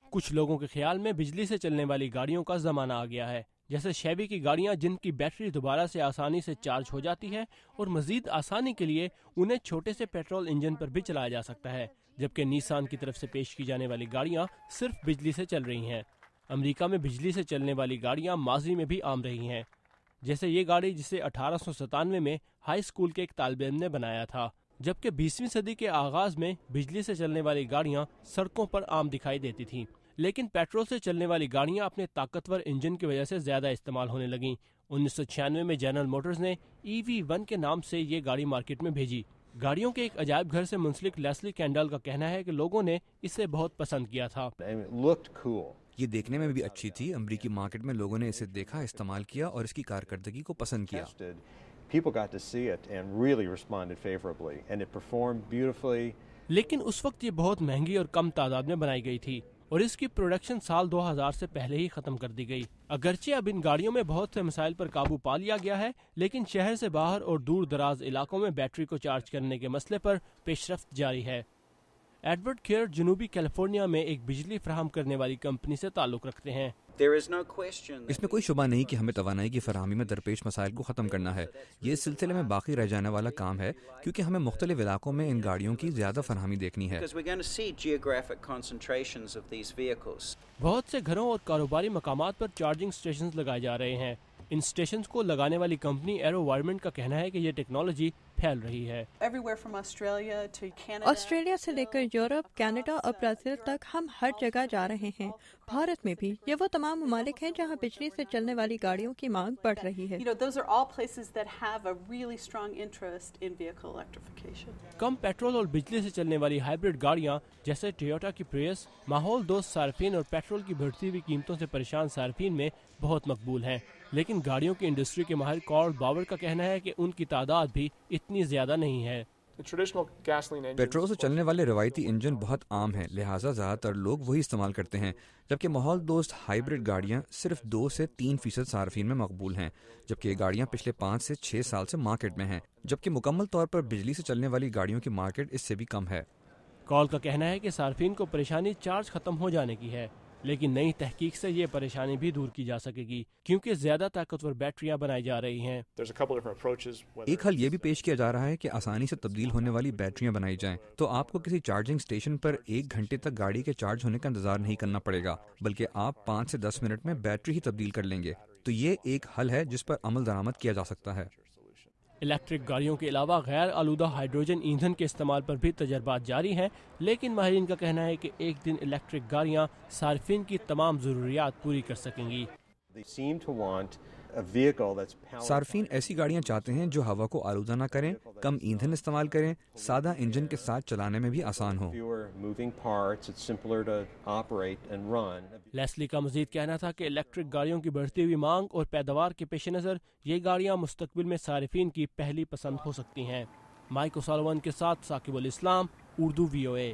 کچھ لوگوں کے خیال میں بجلی سے چلنے والی گاڑیوں کا زمانہ آ گیا ہے، جیسے شیوی کی گاڑیاں جن کی بیٹری دوبارہ سے آسانی سے چارج ہو جاتی ہے اور مزید آسانی کے لیے انہیں چھوٹے سے پیٹرول انجن پر بھی چلایا جا سکتا ہے، جبکہ نیسان کی طرف سے پیش کی جانے والی گاڑیاں صرف بجلی سے چل رہی ہیں۔ امریکہ میں بجلی سے چلنے والی گاڑیاں ماضی میں بھی عام رہی ہیں، جیسے یہ گاڑی جسے 1897 میں ہائی اسکول کے ایک طالب علم نے بنایا تھا، جبکہ 20ویں صدی کے آغاز میں بجلی سے چلنے والی گاڑیاں سڑکوں پر عام دکھائی دیتی تھیں، لیکن پیٹرول سے چلنے والی گاڑیاں اپنے طاقتور انجن کی وجہ سے زیادہ استعمال ہونے لگیں۔ 1996 میں جنرل موٹرز نے EV1 کے نام سے یہ گاڑی مارکیٹ میں بھیجی۔ گاڑیوں کے ایک عجائب گھر سے منسلک لیسلی کینڈل کا کہنا ہے کہ لوگوں نے اسے بہت پسند کیا تھا۔ یہ دیکھنے میں بھی اچھی تھی، امریکی مارکیٹ میں لوگوں نے اسے دیکھا، استعمال کیا اور اس کی کارکردگی کو پسند کیا۔ لیکن اس وقت یہ بہت مہنگی اور کم تعداد میں بنائی گئی تھی اور اس کی پروڈکشن سال 2000 سے پہلے ہی ختم کر دی گئی۔ اگرچہ اب ان گاڑیوں میں بہت سے مسائل پر قابو پا لیا گیا ہے، لیکن شہر سے باہر اور دور دراز علاقوں میں بیٹری کو چارج کرنے کے مسئلے پر پیش رفت جاری ہے۔ ایڈورڈ کیئر جنوبی کیلیفورنیا میں ایک بجلی فراہم کرنے والی کمپنی سے تعلق رکھتے ہیں۔ اس میں کوئی شبہ نہیں کہ ہمیں توانائی کی فراہمی میں درپیش مسائل کو ختم کرنا ہے۔ یہ اس سلسلے میں باقی رہ جانے والا کام ہے، کیونکہ ہمیں مختلف علاقوں میں ان گاڑیوں کی زیادہ فراہمی دیکھنی ہے۔ بہت سے گھروں اور کاروباری مقامات پر چارجنگ اسٹیشنز لگائے جا رہے ہیں۔ ان اسٹیشنز کو لگانے والی کمپنی ایرو وائرمنٹ کا کہنا ہے کہ یہ ٹیکنالوجی پھیل رہی ہے۔ آسٹریلیا سے لے کر یورپ، کینیڈا اور برازیل تک ہم ہر جگہ جا رہے ہیں، بھارت میں بھی۔ یہ وہ تمام ممالک ہیں جہاں بجلی سے چلنے والی گاڑیوں کی مانگ بڑھ رہی ہے۔ کم پیٹرول اور بجلی سے چلنے والی ہائیبرڈ گاڑیاں جیسے ٹویوٹا کی پریس ماحول دوست صارفین اور پیٹرول کی بڑھتی ہوئی قیمتوں سے پریشان صارفین میں بہت مقبول ہیں، لیکن گاڑیوں کی انڈسٹری کے ماہر کارل باور کا کہنا ہے کہ ان کی تعداد بھی اتنی زیادہ نہیں ہے۔ پیٹرول سے چلنے والے روایتی انجن بہت عام ہیں، لہٰذا زیادہ تر لوگ وہی استعمال کرتے ہیں، جبکہ ماحول دوست ہائیبرڈ گاڑیاں صرف 2 سے 3% صارفین میں مقبول ہیں، جبکہ یہ گاڑیاں پچھلے 5 سے 6 سال سے مارکیٹ میں ہیں، جبکہ مکمل طور پر بجلی سے چلنے والی گاڑیوں کی مارکیٹ اس سے بھی کم ہے۔ کال کا کہنا ہے کہ صارفین کو پریشانی چارج ختم ہو جانے کی ہے، لیکن نئی تحقیق سے یہ پریشانی بھی دور کی جا سکے گی، کیونکہ زیادہ طاقتور بیٹریاں بنائی جا رہی ہیں۔ ایک حل یہ بھی پیش کیا جا رہا ہے کہ آسانی سے تبدیل ہونے والی بیٹریاں بنائی جائیں، تو آپ کو کسی چارجنگ اسٹیشن پر 1 گھنٹے تک گاڑی کے چارج ہونے کا انتظار نہیں کرنا پڑے گا، بلکہ آپ 5 سے 10 منٹ میں بیٹری ہی تبدیل کر لیں گے۔ تو یہ ایک حل ہے جس پر عمل درآمد کیا جا سکتا ہے۔ الیکٹرک گاڑیوں کے علاوہ غیر آلودہ ہائیڈروجن ایندھن کے استعمال پر بھی تجربات جاری ہیں، لیکن ماہرین کا کہنا ہے کہ ایک دن الیکٹرک گاڑیاں صارفین کی تمام ضروریات پوری کر سکیں گی۔ صارفین ایسی گاڑیاں چاہتے ہیں جو ہوا کو آلودہ نہ کریں، کم ایندھن استعمال کریں، سادہ انجن کے ساتھ چلانے میں بھی آسان ہو۔ لیسلی کا مزید کہنا تھا کہ الیکٹرک گاڑیوں کی بڑھتی ہوئی مانگ اور پیداوار کے پیش نظر یہ گاڑیاں مستقبل میں صارفین کی پہلی پسند ہو سکتی ہیں۔ مائک اوسالوان کے ساتھ ثاقب الاسلام، اردو VOA۔